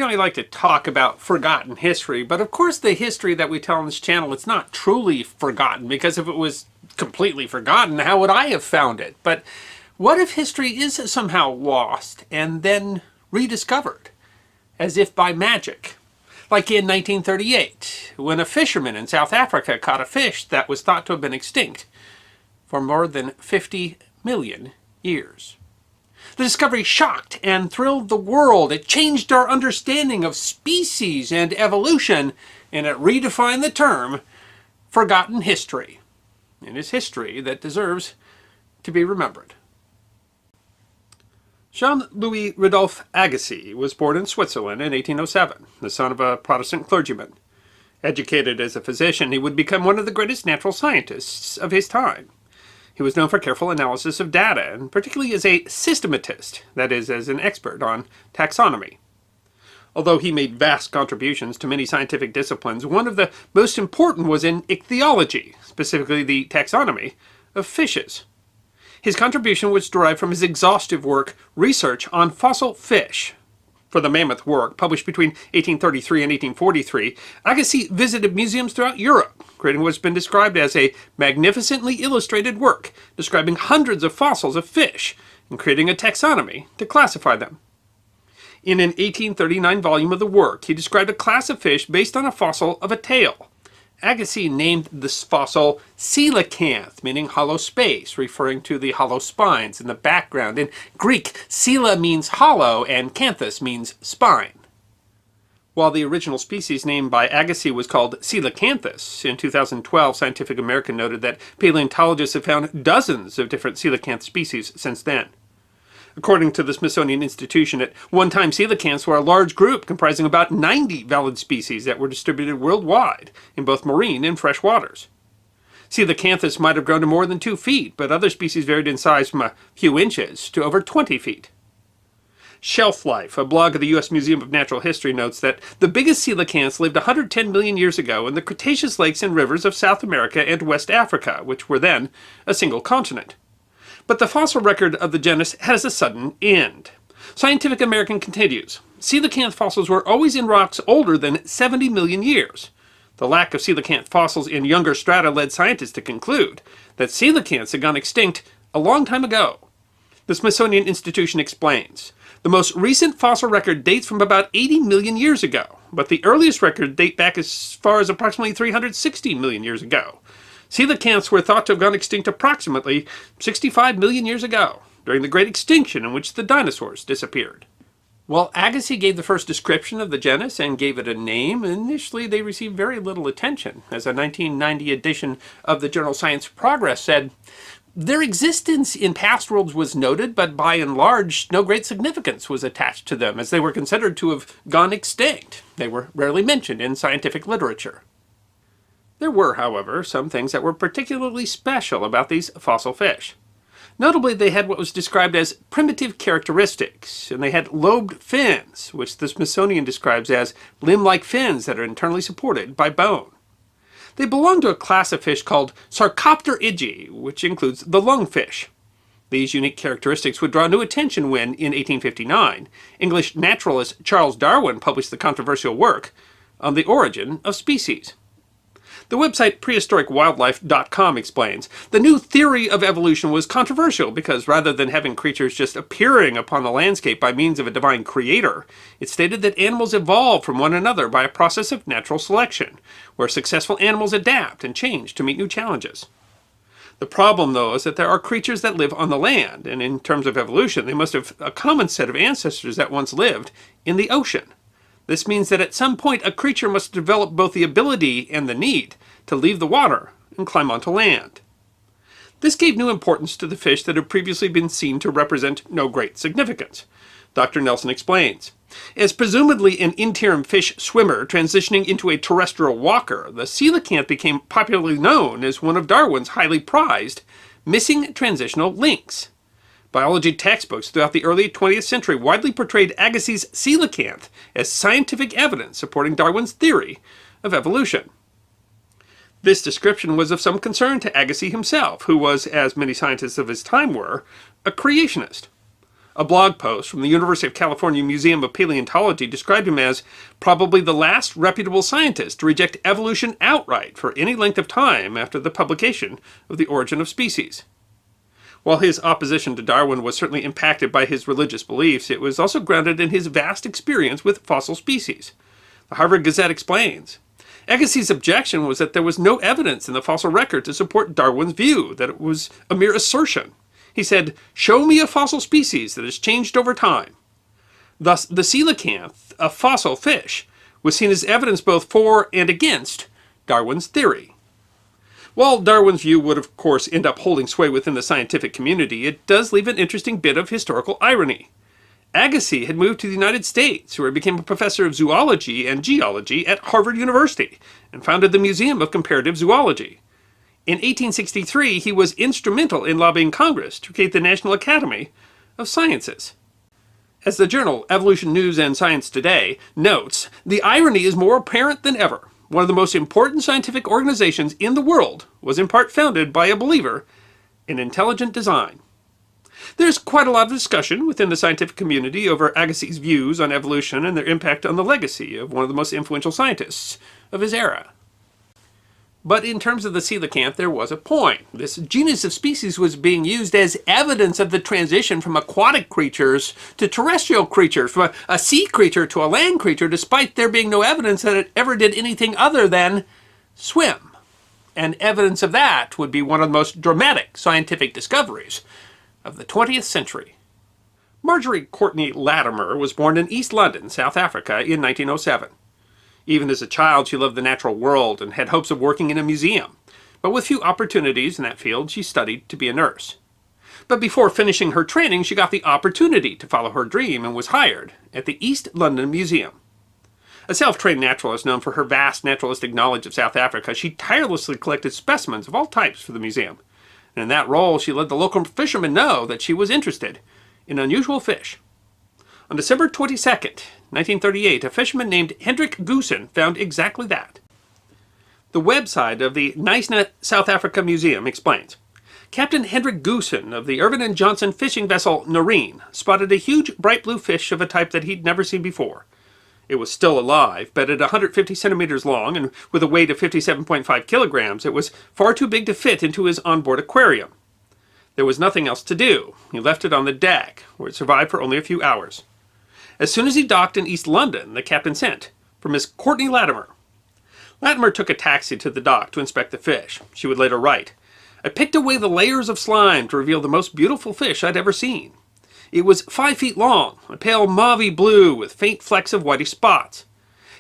I like to talk about forgotten history, but of course the history that we tell on this channel, it's not truly forgotten, because if it was completely forgotten, how would I have found it? But what if history is somehow lost and then rediscovered, as if by magic? Like in 1938, when a fisherman in South Africa caught a fish that was thought to have been extinct for more than 50 million years. The discovery shocked and thrilled the world. It changed our understanding of species and evolution, and it redefined the term forgotten history. It is history that deserves to be remembered. Jean-Louis Rodolphe Agassiz was born in Switzerland in 1807, the son of a Protestant clergyman. Educated as a physician, he would become one of the greatest natural scientists of his time. He was known for careful analysis of data, and particularly as a systematist, that is, as an expert on taxonomy. Although he made vast contributions to many scientific disciplines, one of the most important was in ichthyology, specifically the taxonomy of fishes. His contribution was derived from his exhaustive work, Research on Fossil Fish. For the mammoth work, published between 1833 and 1843, Agassiz visited museums throughout Europe, creating what has been described as a magnificently illustrated work, describing hundreds of fossils of fish, and creating a taxonomy to classify them. In an 1839 volume of the work, he described a class of fish based on a fossil of a tail. Agassiz named this fossil coelacanth, meaning hollow space, referring to the hollow spines in the background. In Greek, coela means hollow and canthus means spine. While the original species named by Agassiz was called coelacanthus, in 2012 Scientific American noted that paleontologists have found dozens of different coelacanth species since then. According to the Smithsonian Institution, at one time coelacanths were a large group comprising about 90 valid species that were distributed worldwide in both marine and fresh waters. Coelacanthus might have grown to more than 2 feet, but other species varied in size from a few inches to over 20 feet. Shelf Life, a blog of the U.S. Museum of Natural History, notes that the biggest coelacanths lived 110 million years ago in the Cretaceous lakes and rivers of South America and West Africa, which were then a single continent. But the fossil record of the genus has a sudden end. Scientific American continues, coelacanth fossils were always in rocks older than 70 million years. The lack of coelacanth fossils in younger strata led scientists to conclude that coelacanths had gone extinct a long time ago. The Smithsonian Institution explains, the most recent fossil record dates from about 80 million years ago, but the earliest records date back as far as approximately 360 million years ago. Coelacanths were thought to have gone extinct approximately 65 million years ago, during the Great Extinction in which the dinosaurs disappeared. While Agassiz gave the first description of the genus and gave it a name, initially they received very little attention. As a 1990 edition of the journal Science Progress said, their existence in past worlds was noted, but by and large, no great significance was attached to them, as they were considered to have gone extinct. They were rarely mentioned in scientific literature. There were, however, some things that were particularly special about these fossil fish. Notably, they had what was described as primitive characteristics, and they had lobed fins, which the Smithsonian describes as limb-like fins that are internally supported by bone. They belong to a class of fish called Sarcopteridae, which includes the lungfish. These unique characteristics would draw new attention when, in 1859, English naturalist Charles Darwin published the controversial work on the origin of species. The website prehistoricwildlife.com explains, the new theory of evolution was controversial because rather than having creatures just appearing upon the landscape by means of a divine creator, it stated that animals evolve from one another by a process of natural selection, where successful animals adapt and change to meet new challenges. The problem, though, is that there are creatures that live on the land, and in terms of evolution, they must have a common set of ancestors that once lived in the ocean. This means that at some point a creature must develop both the ability and the need to leave the water and climb onto land. This gave new importance to the fish that had previously been seen to represent no great significance. Dr. Nelson explains, as presumably an interim fish swimmer transitioning into a terrestrial walker, the coelacanth became popularly known as one of Darwin's highly prized missing transitional links. Biology textbooks throughout the early 20th century widely portrayed Agassiz's coelacanth as scientific evidence supporting Darwin's theory of evolution. This description was of some concern to Agassiz himself, who was, as many scientists of his time were, a creationist. A blog post from the University of California Museum of Paleontology described him as probably the last reputable scientist to reject evolution outright for any length of time after the publication of The Origin of Species. While his opposition to Darwin was certainly impacted by his religious beliefs, it was also grounded in his vast experience with fossil species. The Harvard Gazette explains, Agassiz's objection was that there was no evidence in the fossil record to support Darwin's view, that it was a mere assertion. He said, "Show me a fossil species that has changed over time." Thus, the coelacanth, a fossil fish, was seen as evidence both for and against Darwin's theory. While Darwin's view would, of course, end up holding sway within the scientific community, it does leave an interesting bit of historical irony. Agassiz had moved to the United States, where he became a professor of zoology and geology at Harvard University, and founded the Museum of Comparative Zoology. In 1863, he was instrumental in lobbying Congress to create the National Academy of Sciences. As the journal Evolution News and Science Today notes, the irony is more apparent than ever. One of the most important scientific organizations in the world was in part founded by a believer in intelligent design. There's quite a lot of discussion within the scientific community over Agassiz's views on evolution and their impact on the legacy of one of the most influential scientists of his era. But in terms of the coelacanth, there was a point. This genus of species was being used as evidence of the transition from aquatic creatures to terrestrial creatures, from a sea creature to a land creature, despite there being no evidence that it ever did anything other than swim. And evidence of that would be one of the most dramatic scientific discoveries of the 20th century. Marjorie Courtney Latimer was born in East London, South Africa in 1907. Even as a child, she loved the natural world and had hopes of working in a museum. But with few opportunities in that field, she studied to be a nurse. But before finishing her training, she got the opportunity to follow her dream and was hired at the East London Museum. A self-trained naturalist known for her vast naturalistic knowledge of South Africa, she tirelessly collected specimens of all types for the museum. And in that role, she let the local fishermen know that she was interested in unusual fish. On December 22nd, 1938, a fisherman named Hendrik Goosen found exactly that. The website of the Knysna South Africa Museum explains, Captain Hendrik Goosen of the Irvin and Johnson fishing vessel Noreen spotted a huge bright blue fish of a type that he'd never seen before. It was still alive, but at 150 centimeters long and with a weight of 57.5 kilograms, it was far too big to fit into his onboard aquarium. There was nothing else to do. He left it on the deck, where it survived for only a few hours. As soon as he docked in East London, the captain sent for Miss Courtney Latimer. Latimer took a taxi to the dock to inspect the fish. She would later write, "I picked away the layers of slime to reveal the most beautiful fish I'd ever seen. It was 5 feet long, a pale mauve blue with faint flecks of whitish spots.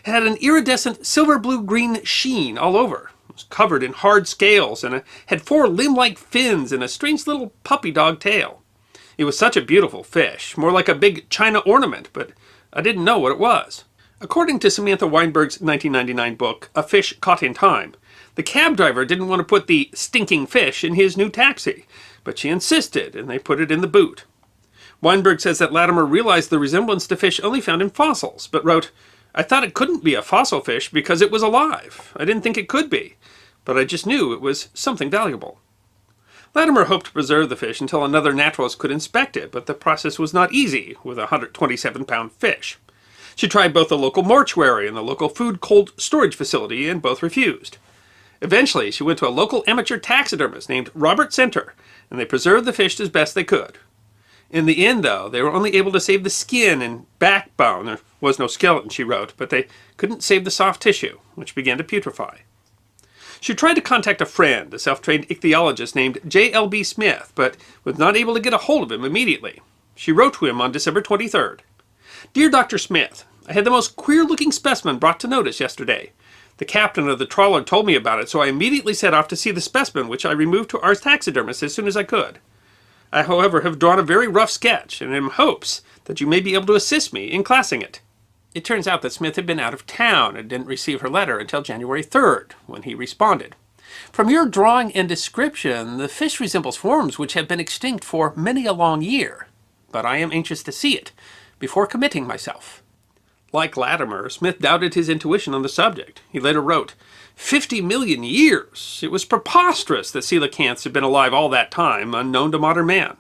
It had an iridescent silver blue-green sheen all over. It was covered in hard scales and had 4 limb-like fins and a strange little puppy dog tail. It was such a beautiful fish, more like a big china ornament, but I didn't know what it was." According to Samantha Weinberg's 1999 book, A Fish Caught in Time, the cab driver didn't want to put the stinking fish in his new taxi, but she insisted, and they put it in the boot. Weinberg says that Latimer realized the resemblance to fish only found in fossils, but wrote, "I thought it couldn't be a fossil fish because it was alive. I didn't think it could be, but I just knew it was something valuable." Latimer hoped to preserve the fish until another naturalist could inspect it, but the process was not easy with a 127-pound fish. She tried both the local mortuary and the local food cold storage facility, and both refused. Eventually, she went to a local amateur taxidermist named Robert Center, and they preserved the fish as best they could. In the end, though, they were only able to save the skin and backbone. There was no skeleton, she wrote, but they couldn't save the soft tissue, which began to putrefy. She tried to contact a friend, a self-trained ichthyologist named J.L.B. Smith, but was not able to get a hold of him immediately. She wrote to him on December 23rd. "Dear Dr. Smith, I had the most queer-looking specimen brought to notice yesterday. The captain of the trawler told me about it, so I immediately set off to see the specimen, which I removed to our taxidermist as soon as I could. I, however, have drawn a very rough sketch, and am in hopes that you may be able to assist me in classing it." It turns out that Smith had been out of town and didn't receive her letter until January 3rd, when he responded. "From your drawing and description, the fish resembles forms which have been extinct for many a long year, but I am anxious to see it before committing myself." Like Latimer, Smith doubted his intuition on the subject. He later wrote, 50 million years! It was preposterous that coelacanths had been alive all that time, unknown to modern man.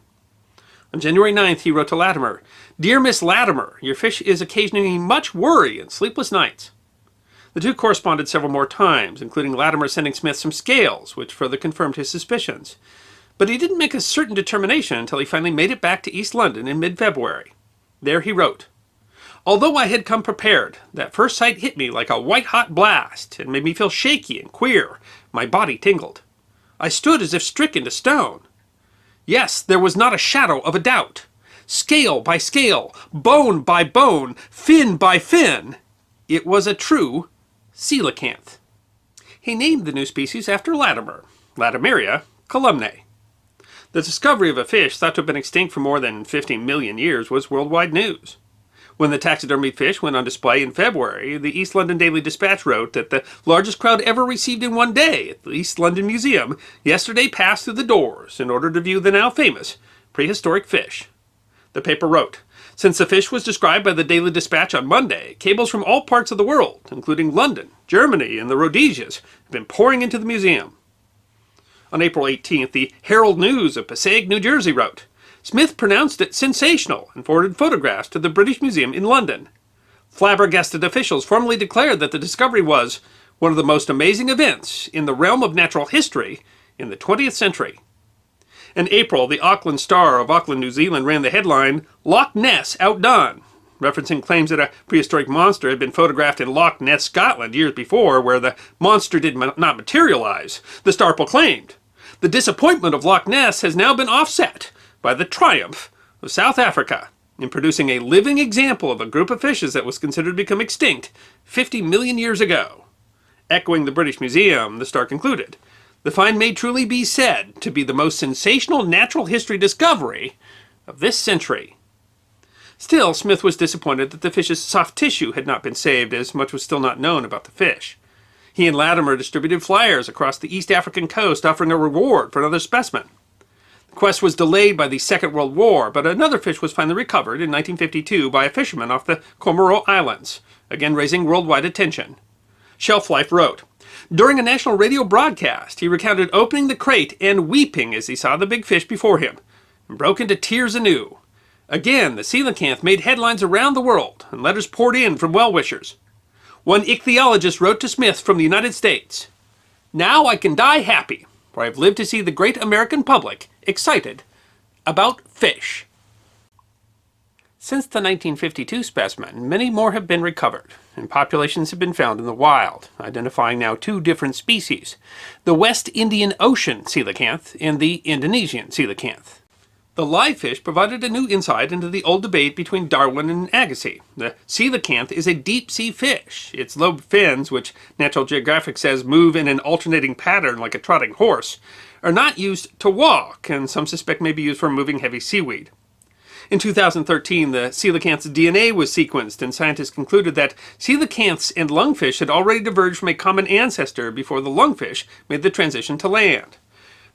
On January 9th, he wrote to Latimer, "Dear Miss Latimer, your fish is occasioning much worry and sleepless nights." The two corresponded several more times, including Latimer sending Smith some scales, which further confirmed his suspicions. But he didn't make a certain determination until he finally made it back to East London in mid-February. There he wrote, "Although I had come prepared, that first sight hit me like a white-hot blast and made me feel shaky and queer. My body tingled. I stood as if stricken to stone. Yes, there was not a shadow of a doubt. Scale by scale, bone by bone, fin by fin, it was a true coelacanth." He named the new species after Latimer, Latimeria columnae. The discovery of a fish thought to have been extinct for more than 50 million years was worldwide news. When the taxidermied fish went on display in February, the East London Daily Dispatch wrote that the largest crowd ever received in one day at the East London Museum yesterday passed through the doors in order to view the now famous prehistoric fish. The paper wrote, "Since the fish was described by the Daily Dispatch on Monday, cables from all parts of the world, including London, Germany, and the Rhodesias, have been pouring into the museum." On April 18th, the Herald News of Passaic, New Jersey wrote, "Smith pronounced it sensational and forwarded photographs to the British Museum in London. Flabbergasted officials formally declared that the discovery was one of the most amazing events in the realm of natural history in the 20th century." In April, the Auckland Star of Auckland, New Zealand ran the headline, "Loch Ness Outdone," referencing claims that a prehistoric monster had been photographed in Loch Ness, Scotland years before, where the monster did not materialize. The Star proclaimed, "The disappointment of Loch Ness has now been offset by the triumph of South Africa in producing a living example of a group of fishes that was considered to become extinct 50 million years ago." Echoing the British Museum, the Star concluded, "The find may truly be said to be the most sensational natural history discovery of this century." Still, Smith was disappointed that the fish's soft tissue had not been saved, as much was still not known about the fish. He and Latimer distributed flyers across the East African coast offering a reward for another specimen. The quest was delayed by the Second World War, but another fish was finally recovered in 1952 by a fisherman off the Comoro Islands, again raising worldwide attention. Shelf Life wrote, "During a national radio broadcast, he recounted opening the crate and weeping as he saw the big fish before him, and broke into tears anew. Again, the coelacanth made headlines around the world, and letters poured in from well-wishers. One ichthyologist wrote to Smith from the United States, 'Now I can die happy, for I have lived to see the great American public excited about fish.'" Since the 1952 specimen, many more have been recovered, and populations have been found in the wild, identifying now two different species, the West Indian Ocean coelacanth and the Indonesian coelacanth. The live fish provided a new insight into the old debate between Darwin and Agassiz. The coelacanth is a deep-sea fish. Its lobed fins, which Natural Geographic says move in an alternating pattern like a trotting horse, are not used to walk, and some suspect may be used for moving heavy seaweed. In 2013, the coelacanth's DNA was sequenced, and scientists concluded that coelacanths and lungfish had already diverged from a common ancestor before the lungfish made the transition to land.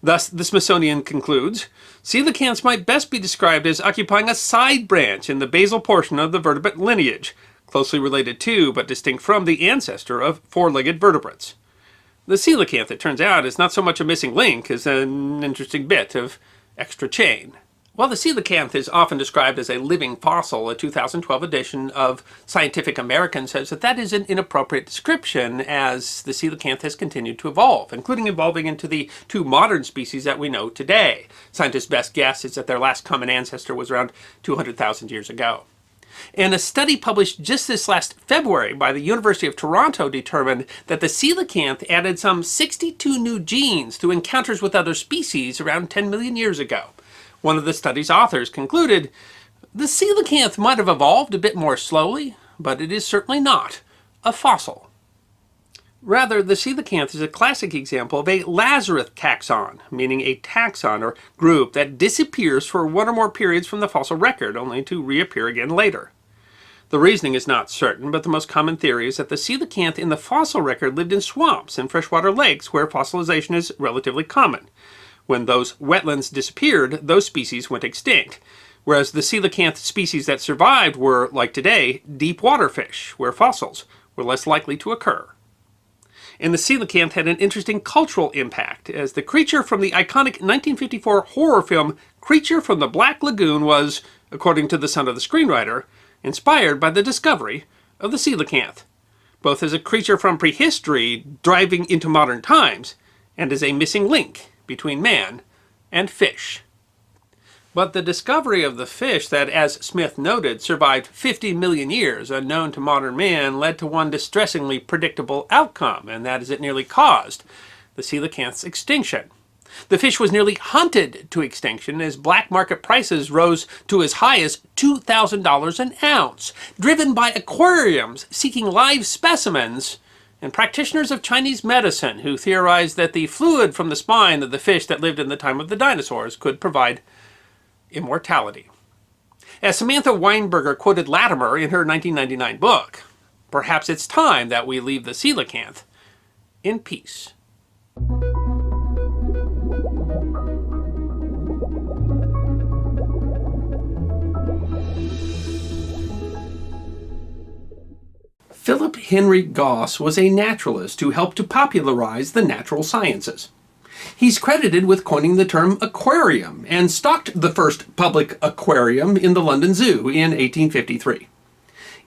Thus, the Smithsonian concludes, coelacanths might best be described as occupying a side branch in the basal portion of the vertebrate lineage, closely related to, but distinct from, the ancestor of four-legged vertebrates. The coelacanth, it turns out, is not so much a missing link as an interesting bit of extra chain. While the coelacanth is often described as a living fossil, a 2012 edition of Scientific American says that that is an inappropriate description, as the coelacanth has continued to evolve, including evolving into the two modern species that we know today. Scientists' best guess is that their last common ancestor was around 200,000 years ago. And a study published just this last February by the University of Toronto determined that the coelacanth added some 62 new genes through encounters with other species around 10 million years ago. One of the study's authors concluded, "The coelacanth might have evolved a bit more slowly, but it is certainly not a fossil." Rather, the coelacanth is a classic example of a Lazarus taxon, meaning a taxon or group that disappears for one or more periods from the fossil record, only to reappear again later. The reasoning is not certain, but the most common theory is that the coelacanth in the fossil record lived in swamps and freshwater lakes where fossilization is relatively common. When those wetlands disappeared, those species went extinct, whereas the coelacanth species that survived were, like today, deep water fish, where fossils were less likely to occur. And the coelacanth had an interesting cultural impact, as the creature from the iconic 1954 horror film Creature from the Black Lagoon was, according to the son of the screenwriter, inspired by the discovery of the coelacanth, both as a creature from prehistory driving into modern times, and as a missing link between man and fish. But the discovery of the fish that, as Smith noted, survived 50 million years unknown to modern man led to one distressingly predictable outcome, and that is it nearly caused the coelacanth's extinction. The fish was nearly hunted to extinction as black market prices rose to as high as $2,000 an ounce, driven by aquariums seeking live specimens and practitioners of Chinese medicine who theorized that the fluid from the spine of the fish that lived in the time of the dinosaurs could provide immortality. As Samantha Weinberger quoted Latimer in her 1999 book, perhaps it's time that we leave the coelacanth in peace. Philip Henry Gosse was a naturalist who helped to popularize the natural sciences. He's credited with coining the term aquarium and stocked the first public aquarium in the London Zoo in 1853.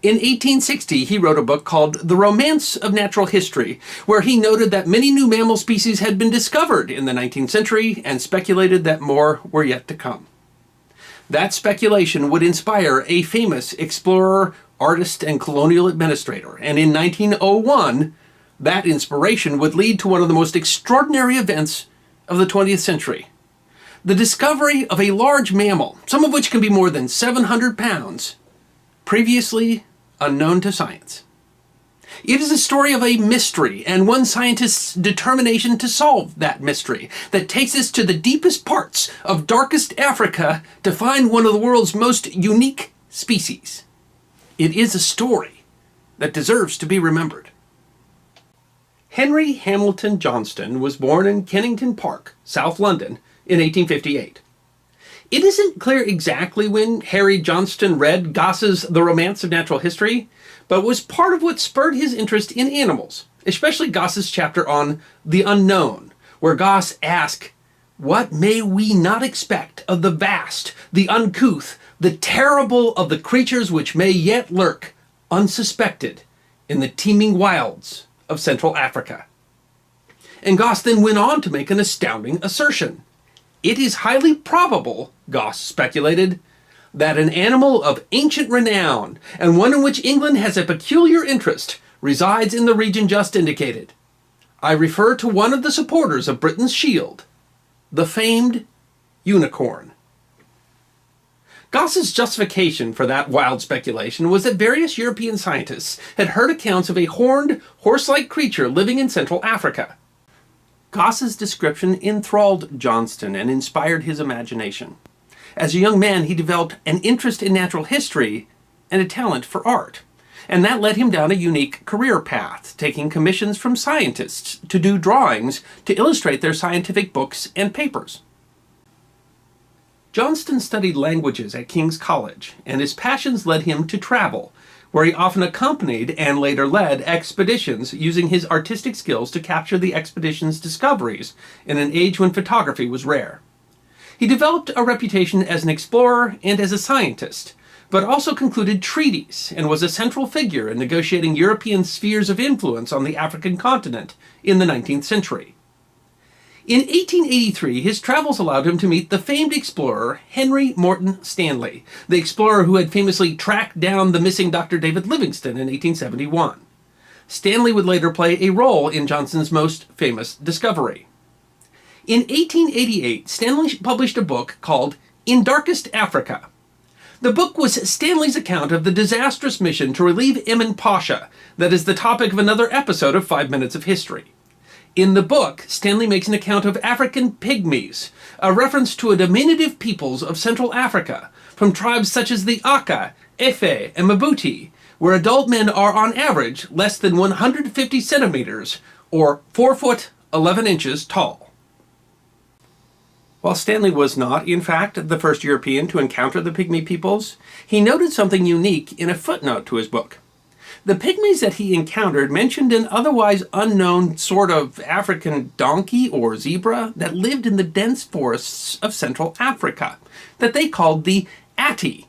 In 1860, he wrote a book called The Romance of Natural History, where he noted that many new mammal species had been discovered in the 19th century and speculated that more were yet to come. That speculation would inspire a famous explorer, artist, and colonial administrator, and in 1901, that inspiration would lead to one of the most extraordinary events of the 20th century. The discovery of a large mammal, some of which can be more than 700 pounds, previously unknown to science. It is a story of a mystery and one scientist's determination to solve that mystery that takes us to the deepest parts of darkest Africa to find one of the world's most unique species. It is a story that deserves to be remembered. Henry Hamilton Johnston was born in Kennington Park, South London, in 1858. It isn't clear exactly when Harry Johnston read Gosse's The Romance of Natural History, but was part of what spurred his interest in animals, especially Gosse's chapter on the unknown, where Gosse asks, "What may we not expect of the vast, the uncouth, the terrible of the creatures which may yet lurk, unsuspected, in the teeming wilds of Central Africa?" And Gosse then went on to make an astounding assertion. It is highly probable, Gosse speculated, that an animal of ancient renown, and one in which England has a peculiar interest, resides in the region just indicated. I refer to one of the supporters of Britain's shield, the famed unicorn. Gosse's justification for that wild speculation was that various European scientists had heard accounts of a horned, horse-like creature living in Central Africa. Gosse's description enthralled Johnston and inspired his imagination. As a young man, he developed an interest in natural history and a talent for art, and that led him down a unique career path, taking commissions from scientists to do drawings to illustrate their scientific books and papers. Johnston studied languages at King's College, and his passions led him to travel, where he often accompanied and later led expeditions using his artistic skills to capture the expedition's discoveries in an age when photography was rare. He developed a reputation as an explorer and as a scientist, but also concluded treaties and was a central figure in negotiating European spheres of influence on the African continent in the 19th century. In 1883, his travels allowed him to meet the famed explorer Henry Morton Stanley, the explorer who had famously tracked down the missing Dr. David Livingstone in 1871. Stanley would later play a role in Johnston's most famous discovery. In 1888, Stanley published a book called In Darkest Africa. The book was Stanley's account of the disastrous mission to relieve Emin Pasha that is the topic of another episode of 5 Minutes of History. In the book, Stanley makes an account of African pygmies, a reference to a diminutive peoples of Central Africa, from tribes such as the Aka, Efe, and Mabuti, where adult men are on average less than 150 centimeters, or 4 foot 11 inches tall. While Stanley was not, in fact, the first European to encounter the pygmy peoples, he noted something unique in a footnote to his book. The pygmies that he encountered mentioned an otherwise unknown sort of African donkey or zebra that lived in the dense forests of Central Africa, that they called the Ati.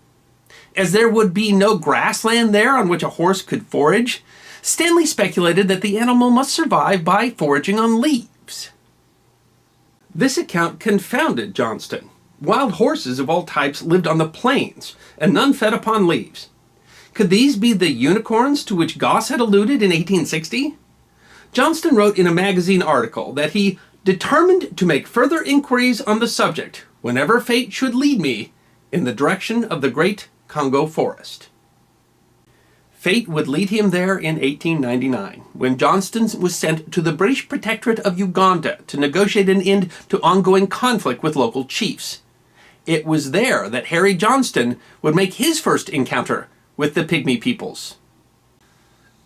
As there would be no grassland there on which a horse could forage, Stanley speculated that the animal must survive by foraging on leaves. This account confounded Johnston. Wild horses of all types lived on the plains, and none fed upon leaves. Could these be the unicorns to which Gosse had alluded in 1860? Johnston wrote in a magazine article that he determined to make further inquiries on the subject whenever fate should lead me in the direction of the great Congo forest. Fate would lead him there in 1899, when Johnston was sent to the British Protectorate of Uganda to negotiate an end to ongoing conflict with local chiefs. It was there that Harry Johnston would make his first encounter with the Pygmy peoples.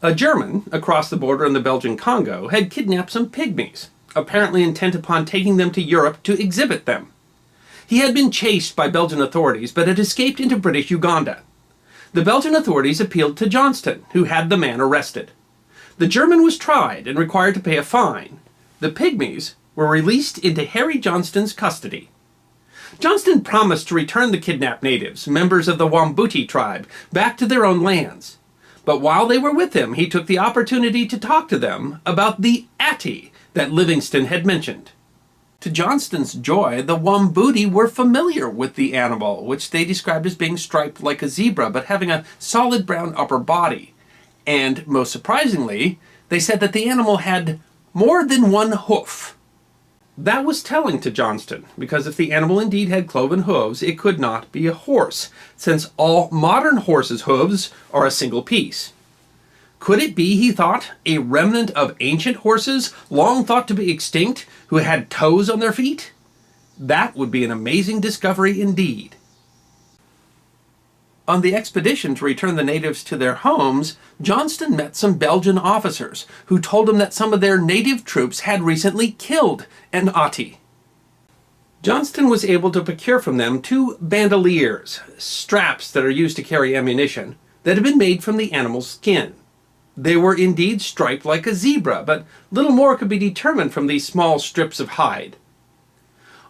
A German, across the border in the Belgian Congo, had kidnapped some pygmies, apparently intent upon taking them to Europe to exhibit them. He had been chased by Belgian authorities, but had escaped into British Uganda. The Belgian authorities appealed to Johnston, who had the man arrested. The German was tried and required to pay a fine. The pygmies were released into Harry Johnston's custody. Johnston promised to return the kidnapped natives, members of the Wambuti tribe, back to their own lands. But while they were with him, he took the opportunity to talk to them about the Ati that Livingstone had mentioned. To Johnston's joy, the Wambuti were familiar with the animal, which they described as being striped like a zebra, but having a solid brown upper body. And, most surprisingly, they said that the animal had more than one hoof. That was telling to Johnston, because if the animal indeed had cloven hooves, it could not be a horse, since all modern horses' hooves are a single piece. Could it be, he thought, a remnant of ancient horses, long thought to be extinct, who had toes on their feet? That would be an amazing discovery indeed. On the expedition to return the natives to their homes, Johnston met some Belgian officers who told him that some of their native troops had recently killed an Ati. Johnston was able to procure from them 2 bandoliers, straps that are used to carry ammunition, that had been made from the animal's skin. They were indeed striped like a zebra, but little more could be determined from these small strips of hide.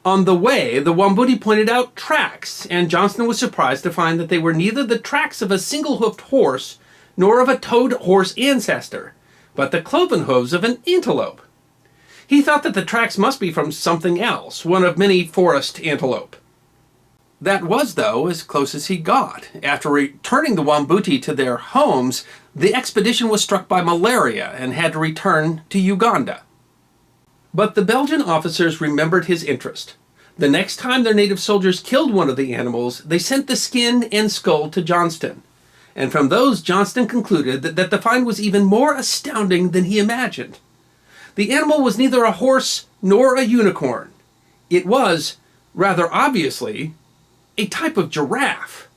On the way, the Wambuti pointed out tracks, and Johnston was surprised to find that they were neither the tracks of a single-hoofed horse nor of a toed horse ancestor, but the cloven hooves of an antelope. He thought that the tracks must be from something else, one of many forest antelope. That was, though, as close as he got. After returning the Wambuti to their homes, the expedition was struck by malaria and had to return to Uganda. But the Belgian officers remembered his interest. The next time their native soldiers killed one of the animals, they sent the skin and skull to Johnston. And from those, Johnston concluded that the find was even more astounding than he imagined. The animal was neither a horse nor a unicorn. It was, rather obviously, a type of giraffe.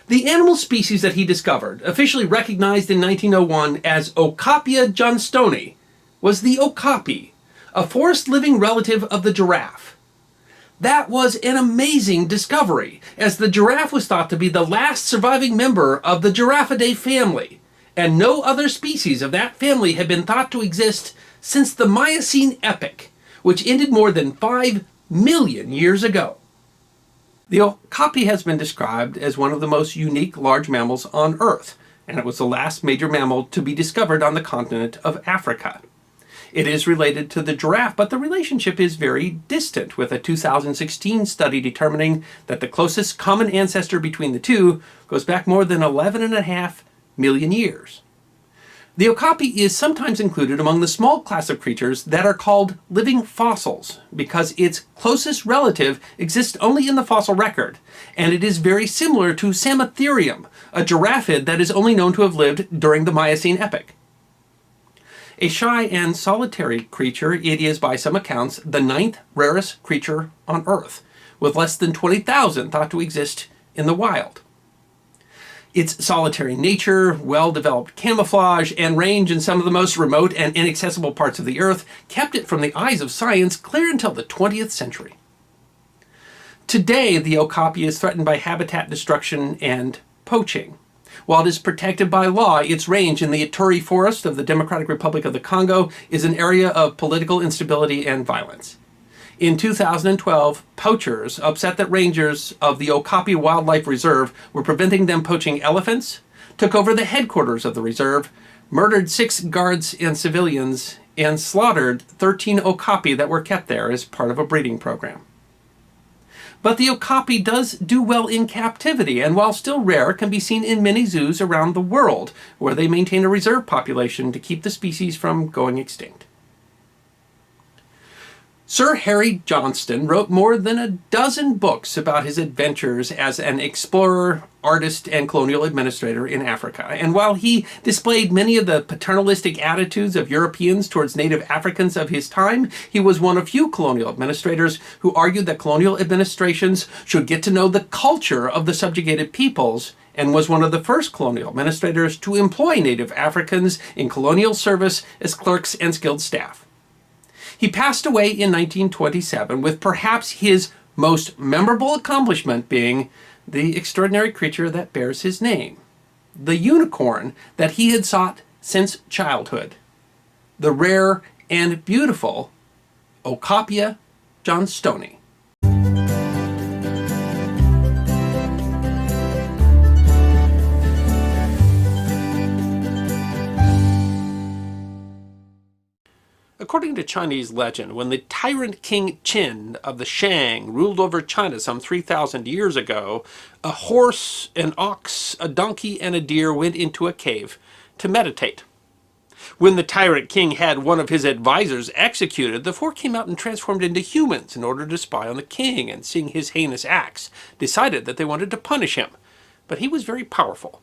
The animal species that he discovered, officially recognized in 1901 as Okapia johnstoni, was the okapi, a forest-living relative of the giraffe. That was an amazing discovery, as the giraffe was thought to be the last surviving member of the Giraffidae family, and no other species of that family had been thought to exist since the Miocene epoch, which ended more than 5 million years ago. The okapi has been described as one of the most unique large mammals on Earth, and it was the last major mammal to be discovered on the continent of Africa. It is related to the giraffe, but the relationship is very distant, with a 2016 study determining that the closest common ancestor between the two goes back more than 11.5 million years. The okapi is sometimes included among the small class of creatures that are called living fossils, because its closest relative exists only in the fossil record, and it is very similar to Sammatherium, a giraffid that is only known to have lived during the Miocene epoch. A shy and solitary creature, it is by some accounts the 9th rarest creature on Earth, with less than 20,000 thought to exist in the wild. Its solitary nature, well-developed camouflage, and range in some of the most remote and inaccessible parts of the Earth kept it from the eyes of science clear until the 20th century. Today, the okapi is threatened by habitat destruction and poaching. While it is protected by law, its range in the Ituri Forest of the Democratic Republic of the Congo is an area of political instability and violence. In 2012, poachers, upset that rangers of the Okapi Wildlife Reserve were preventing them poaching elephants, took over the headquarters of the reserve, murdered 6 guards and civilians, and slaughtered 13 okapi that were kept there as part of a breeding program. But the okapi does do well in captivity, and while still rare, can be seen in many zoos around the world, where they maintain a reserve population to keep the species from going extinct. Sir Harry Johnston wrote more than a dozen books about his adventures as an explorer, artist, and colonial administrator in Africa. And while he displayed many of the paternalistic attitudes of Europeans towards native Africans of his time, he was one of few colonial administrators who argued that colonial administrations should get to know the culture of the subjugated peoples, and was one of the first colonial administrators to employ native Africans in colonial service as clerks and skilled staff. He passed away in 1927 with perhaps his most memorable accomplishment being the extraordinary creature that bears his name, the unicorn that he had sought since childhood, the rare and beautiful Okapia johnstoni. According to Chinese legend, when the tyrant King Qin of the Shang ruled over China some 3,000 years ago, a horse, an ox, a donkey, and a deer went into a cave to meditate. When the tyrant king had one of his advisors executed, the 4 came out and transformed into humans in order to spy on the king, and seeing his heinous acts, decided that they wanted to punish him. But he was very powerful.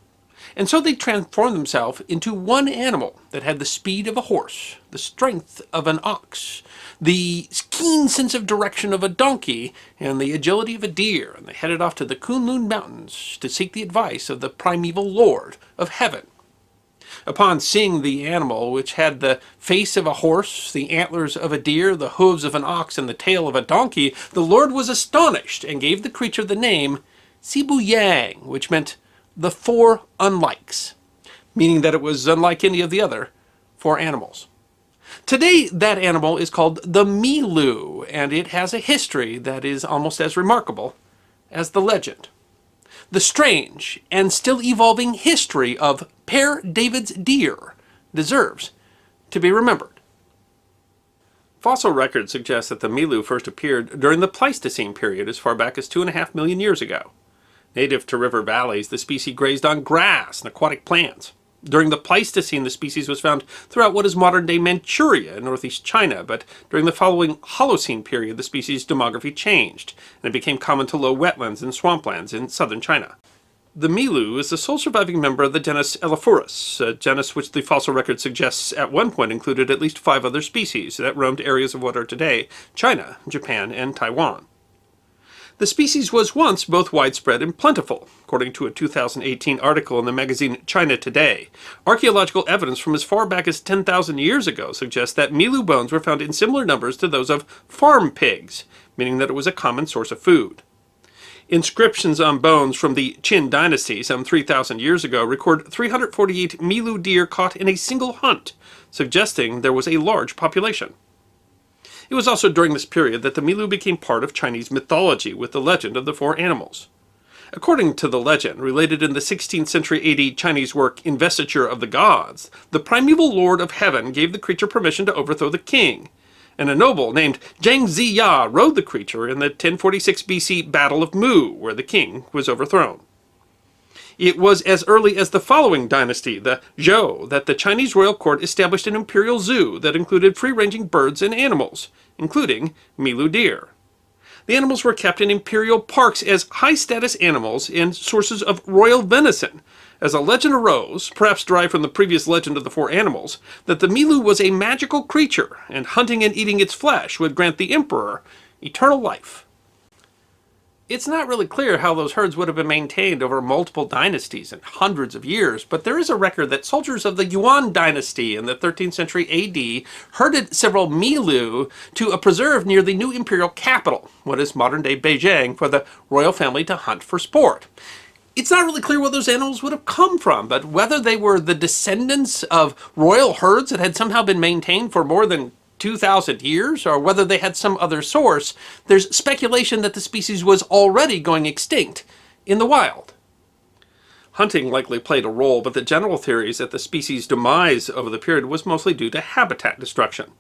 And so they transformed themselves into one animal that had the speed of a horse, the strength of an ox, the keen sense of direction of a donkey, and the agility of a deer, and they headed off to the Kunlun Mountains to seek the advice of the primeval Lord of Heaven. Upon seeing the animal, which had the face of a horse, the antlers of a deer, the hooves of an ox, and the tail of a donkey, the Lord was astonished and gave the creature the name Sibu Yang, which meant the 4 unlikes, meaning that it was unlike any of the other 4 animals. Today, that animal is called the Milu, and it has a history that is almost as remarkable as the legend. The strange and still evolving history of Père David's deer deserves to be remembered. Fossil records suggest that the Milu first appeared during the Pleistocene period as far back as 2.5 million years ago. Native to river valleys, the species grazed on grass and aquatic plants. During the Pleistocene, the species was found throughout what is modern-day Manchuria in northeast China, but during the following Holocene period, the species' demography changed, and it became common to low wetlands and swamplands in southern China. The Milu is the sole surviving member of the genus Elaphurus, a genus which the fossil record suggests at one point included at least 5 other species that roamed areas of what are today China, Japan, and Taiwan. The species was once both widespread and plentiful, according to a 2018 article in the magazine China Today. Archaeological evidence from as far back as 10,000 years ago suggests that Milu bones were found in similar numbers to those of farm pigs, meaning that it was a common source of food. Inscriptions on bones from the Qin dynasty some 3,000 years ago record 348 Milu deer caught in a single hunt, suggesting there was a large population. It was also during this period that the Milu became part of Chinese mythology with the legend of the 4 animals. According to the legend, related in the 16th century AD Chinese work Investiture of the Gods, the primeval Lord of Heaven gave the creature permission to overthrow the king, and a noble named Zhang Ziya rode the creature in the 1046 BC Battle of Mu, where the king was overthrown. It was as early as the following dynasty, the Zhou, that the Chinese royal court established an imperial zoo that included free-ranging birds and animals, including Milu deer. The animals were kept in imperial parks as high-status animals and sources of royal venison, as a legend arose, perhaps derived from the previous legend of the 4 animals, that the Milu was a magical creature, and hunting and eating its flesh would grant the emperor eternal life. It's not really clear how those herds would have been maintained over multiple dynasties and hundreds of years, but there is a record that soldiers of the Yuan dynasty in the 13th century AD herded several Milu to a preserve near the new imperial capital, what is modern-day Beijing, for the royal family to hunt for sport. It's not really clear where those animals would have come from, but whether they were the descendants of royal herds that had somehow been maintained for more than 2,000 years, or whether they had some other source, there's speculation that the species was already going extinct in the wild. Hunting likely played a role, but the general theory is that the species' demise over the period was mostly due to habitat destruction.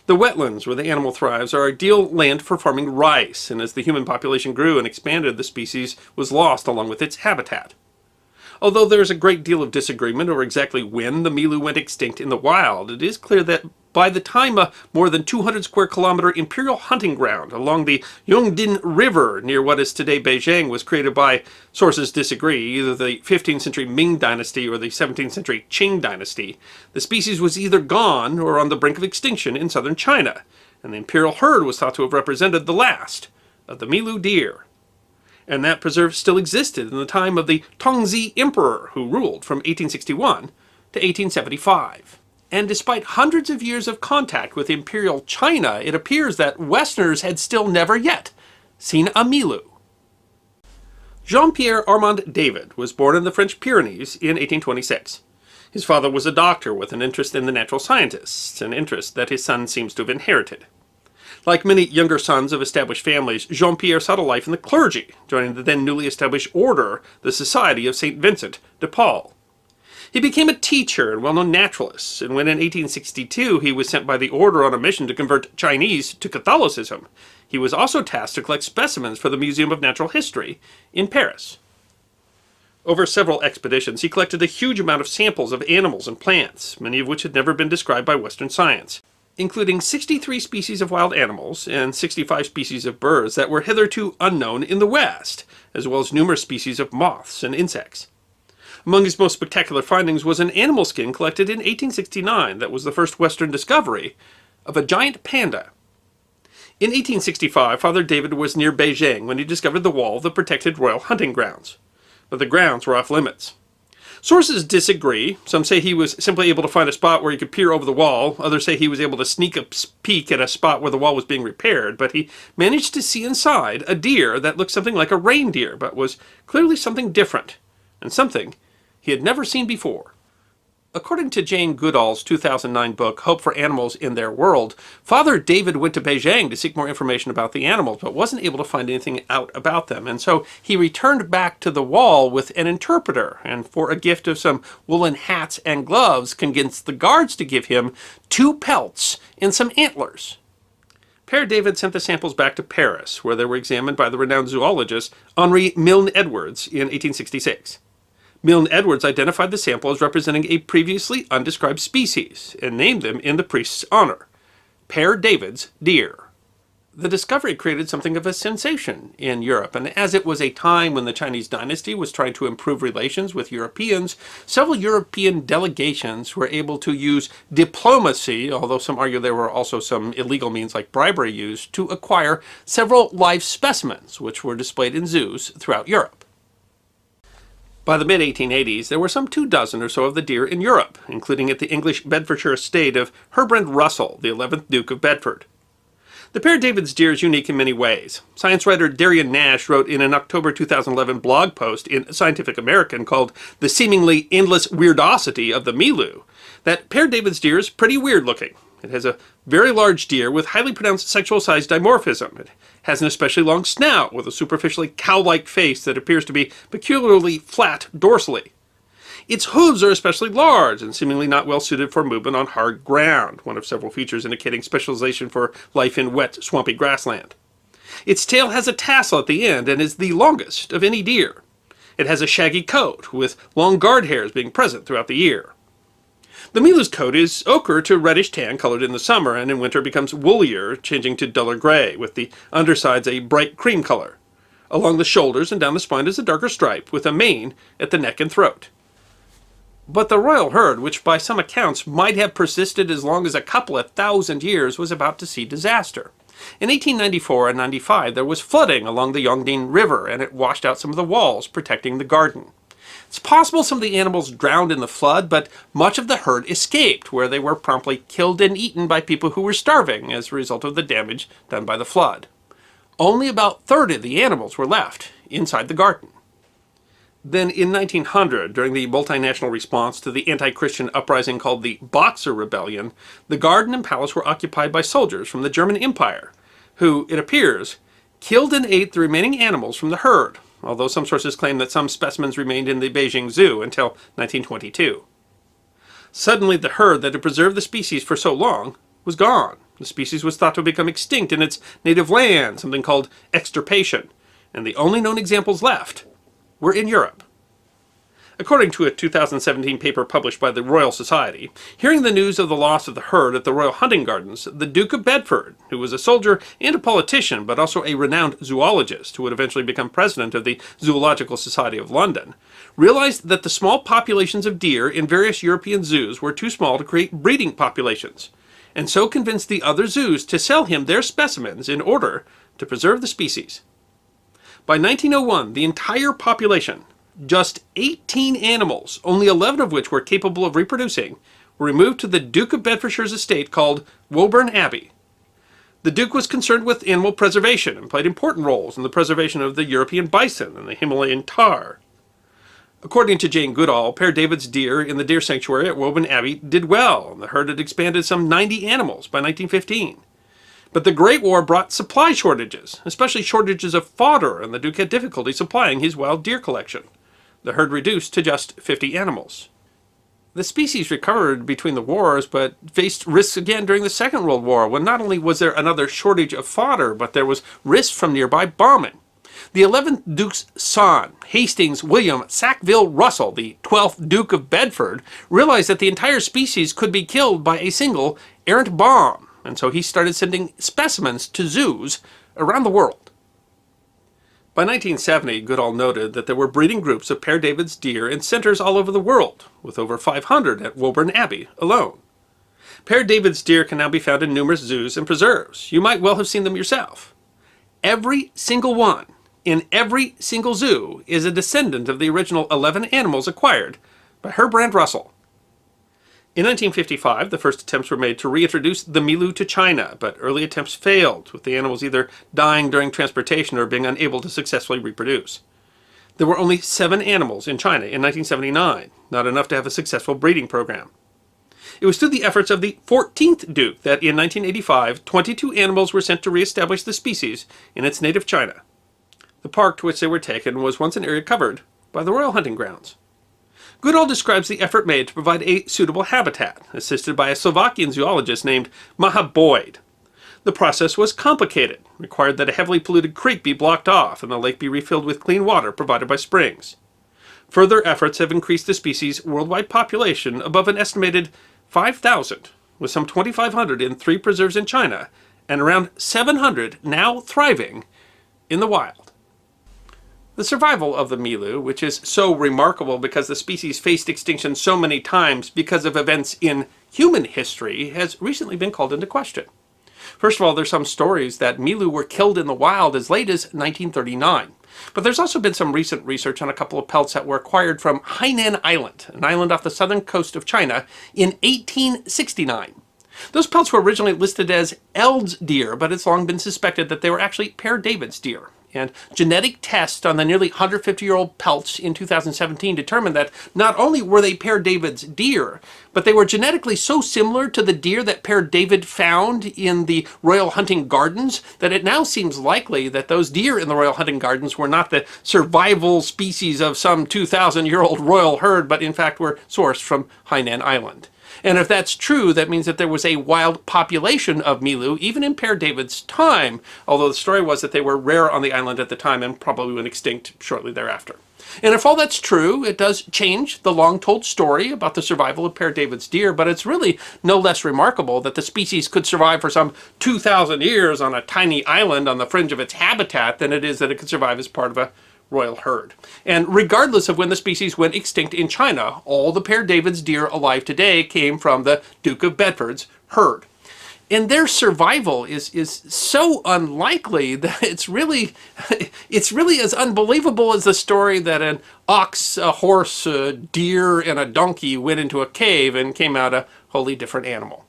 The wetlands where the animal thrives are ideal land for farming rice, and as the human population grew and expanded, the species was lost along with its habitat. Although there is a great deal of disagreement over exactly when the Milu went extinct in the wild, it is clear that by the time a more than 200 square kilometer imperial hunting ground along the Yongdin River near what is today Beijing was created by, sources disagree, either the 15th century Ming dynasty or the 17th century Qing dynasty, the species was either gone or on the brink of extinction in southern China, and the imperial herd was thought to have represented the last of the Milu deer. And that preserve still existed in the time of the Tongzi Emperor, who ruled from 1861 to 1875. And despite hundreds of years of contact with Imperial China, it appears that Westerners had still never yet seen a Milu. Jean-Pierre Armand David was born in the French Pyrenees in 1826. His father was a doctor with an interest in the natural scientists, an interest that his son seems to have inherited. Like many younger sons of established families, Jean-Pierre sought a life in the clergy, joining the then newly established order, the Society of St. Vincent de Paul. He became a teacher and well-known naturalist, and when in 1862 he was sent by the order on a mission to convert Chinese to Catholicism, he was also tasked to collect specimens for the Museum of Natural History in Paris. Over several expeditions, he collected a huge amount of samples of animals and plants, many of which had never been described by Western science, including 63 species of wild animals and 65 species of birds that were hitherto unknown in the West, as well as numerous species of moths and insects. Among his most spectacular findings was an animal skin collected in 1869 that was the first Western discovery of a giant panda. In 1865, Father David was near Beijing when he discovered the wall that protected royal hunting grounds, but the grounds were off limits. Sources disagree. Some say he was simply able to find a spot where he could peer over the wall. Others say he was able to sneak a peek at a spot where the wall was being repaired, but he managed to see inside a deer that looked something like a reindeer, but was clearly something different, and something he had never seen before. According to Jane Goodall's 2009 book, Hope for Animals in Their World, Father David went to Beijing to seek more information about the animals, but wasn't able to find anything out about them. And so he returned back to the wall with an interpreter, and for a gift of some woolen hats and gloves, convinced the guards to give him 2 pelts and some antlers. Père David sent the samples back to Paris, where they were examined by the renowned zoologist Henri Milne-Edwards in 1866. Milne-Edwards identified the sample as representing a previously undescribed species and named them in the priest's honor, Père David's deer. The discovery created something of a sensation in Europe, and as it was a time when the Chinese dynasty was trying to improve relations with Europeans, several European delegations were able to use diplomacy, although some argue there were also some illegal means like bribery used, to acquire several live specimens, which were displayed in zoos throughout Europe. By the mid-1880s, there were some 24 or so of the deer in Europe, including at the English Bedfordshire estate of Herbrand Russell, the 11th Duke of Bedford. The Père David's deer is unique in many ways. Science writer Darian Nash wrote in an October 2011 blog post in Scientific American called The Seemingly Endless Weirdosity of the Milu that Père David's deer is pretty weird looking. It has a very large deer with highly pronounced sexual size dimorphism. It has an especially long snout with a superficially cow-like face that appears to be peculiarly flat dorsally. Its hooves are especially large and seemingly not well suited for movement on hard ground, one of several features indicating specialization for life in wet, swampy grassland. Its tail has a tassel at the end and is the longest of any deer. It has a shaggy coat, with long guard hairs being present throughout the year. The Milu's coat is ochre to reddish tan colored in the summer, and in winter becomes woollier, changing to duller gray, with the undersides a bright cream color. Along the shoulders and down the spine is a darker stripe, with a mane at the neck and throat. But the royal herd, which by some accounts might have persisted as long as a couple of thousand years, was about to see disaster. In 1894 and 95, there was flooding along the Yongding River, and it washed out some of the walls protecting the garden. It's possible some of the animals drowned in the flood, but much of the herd escaped, where they were promptly killed and eaten by people who were starving as a result of the damage done by the flood. Only about 30 of the animals were left inside the garden. Then in 1900, during the multinational response to the anti-Christian uprising called the Boxer Rebellion, the garden and palace were occupied by soldiers from the German Empire, who, it appears, killed and ate the remaining animals from the herd, although some sources claim that some specimens remained in the Beijing Zoo until 1922. Suddenly, the herd that had preserved the species for so long was gone. The species was thought to have become extinct in its native land, something called extirpation, and the only known examples left were in Europe. According to a 2017 paper published by the Royal Society, hearing the news of the loss of the herd at the Royal Hunting Gardens, the Duke of Bedford, who was a soldier and a politician but also a renowned zoologist who would eventually become president of the Zoological Society of London, realized that the small populations of deer in various European zoos were too small to create breeding populations, and so convinced the other zoos to sell him their specimens in order to preserve the species. By 1901, the entire population, just 18 animals, only 11 of which were capable of reproducing, were removed to the Duke of Bedfordshire's estate called Woburn Abbey. The Duke was concerned with animal preservation and played important roles in the preservation of the European bison and the Himalayan tahr. According to Jane Goodall, Père David's deer in the deer sanctuary at Woburn Abbey did well, and the herd had expanded some 90 animals by 1915. But the Great War brought supply shortages, especially shortages of fodder, and the Duke had difficulty supplying his wild deer collection. The herd reduced to just 50 animals. The species recovered between the wars, but faced risks again during the Second World War, when not only was there another shortage of fodder, but there was risk from nearby bombing. The 11th Duke's son, Hastings William Sackville Russell, the 12th Duke of Bedford, realized that the entire species could be killed by a single errant bomb, and so he started sending specimens to zoos around the world. By 1970, Goodall noted that there were breeding groups of Père David's deer in centers all over the world, with over 500 at Woburn Abbey alone. Père David's deer can now be found in numerous zoos and preserves. You might well have seen them yourself. Every single one, in every single zoo, is a descendant of the original 11 animals acquired by Herbrand Russell. In 1955, the first attempts were made to reintroduce the Milu to China, but early attempts failed, with the animals either dying during transportation or being unable to successfully reproduce. There were only 7 animals in China in 1979, not enough to have a successful breeding program. It was through the efforts of the 14th Duke that in 1985, 22 animals were sent to reestablish the species in its native China. The park to which they were taken was once an area covered by the Royal Hunting Grounds. Goodall describes the effort made to provide a suitable habitat, assisted by a Slovakian zoologist named Maha Boyd. The process was complicated, required that a heavily polluted creek be blocked off and the lake be refilled with clean water provided by springs. Further efforts have increased the species' worldwide population above an estimated 5,000, with some 2,500 in 3 preserves in China, and around 700 now thriving in the wild. The survival of the Milu, which is so remarkable because the species faced extinction so many times because of events in human history, has recently been called into question. First of all, there's some stories that Milu were killed in the wild as late as 1939. But there's also been some recent research on a couple of pelts that were acquired from Hainan Island, an island off the southern coast of China, in 1869. Those pelts were originally listed as Eld's deer, but it's long been suspected that they were actually Père David's deer. And genetic tests on the nearly 150-year-old pelts in 2017 determined that not only were they Père David's deer, but they were genetically so similar to the deer that Père David found in the Royal Hunting Gardens that it now seems likely that those deer in the Royal Hunting Gardens were not the survival species of some 2,000-year-old royal herd, but in fact were sourced from Hainan Island. And if that's true, that means that there was a wild population of Milu, even in Père David's time, although the story was that they were rare on the island at the time and probably went extinct shortly thereafter. And if all that's true, it does change the long-told story about the survival of Père David's deer, but it's really no less remarkable that the species could survive for some 2,000 years on a tiny island on the fringe of its habitat than it is that it could survive as part of a royal herd. And regardless of when the species went extinct in China, all the Père David's deer alive today came from the Duke of Bedford's herd. And their survival is so unlikely that it's really as unbelievable as the story that an ox, a horse, a deer, and a donkey went into a cave and came out a wholly different animal.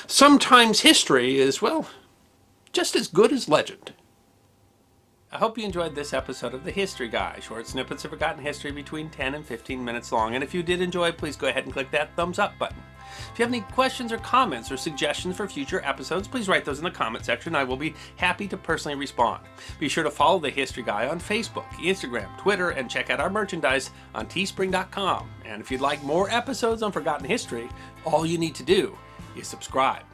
Sometimes history is, well, just as good as legend. I hope you enjoyed this episode of The History Guy, short snippets of forgotten history between 10 and 15 minutes long. And if you did enjoy, please go ahead and click that thumbs up button. If you have any questions or comments or suggestions for future episodes, please write those in the comment section. I will be happy to personally respond. Be sure to follow The History Guy on Facebook, Instagram, Twitter, and check out our merchandise on teespring.com. And if you'd like more episodes on forgotten history, all you need to do is subscribe.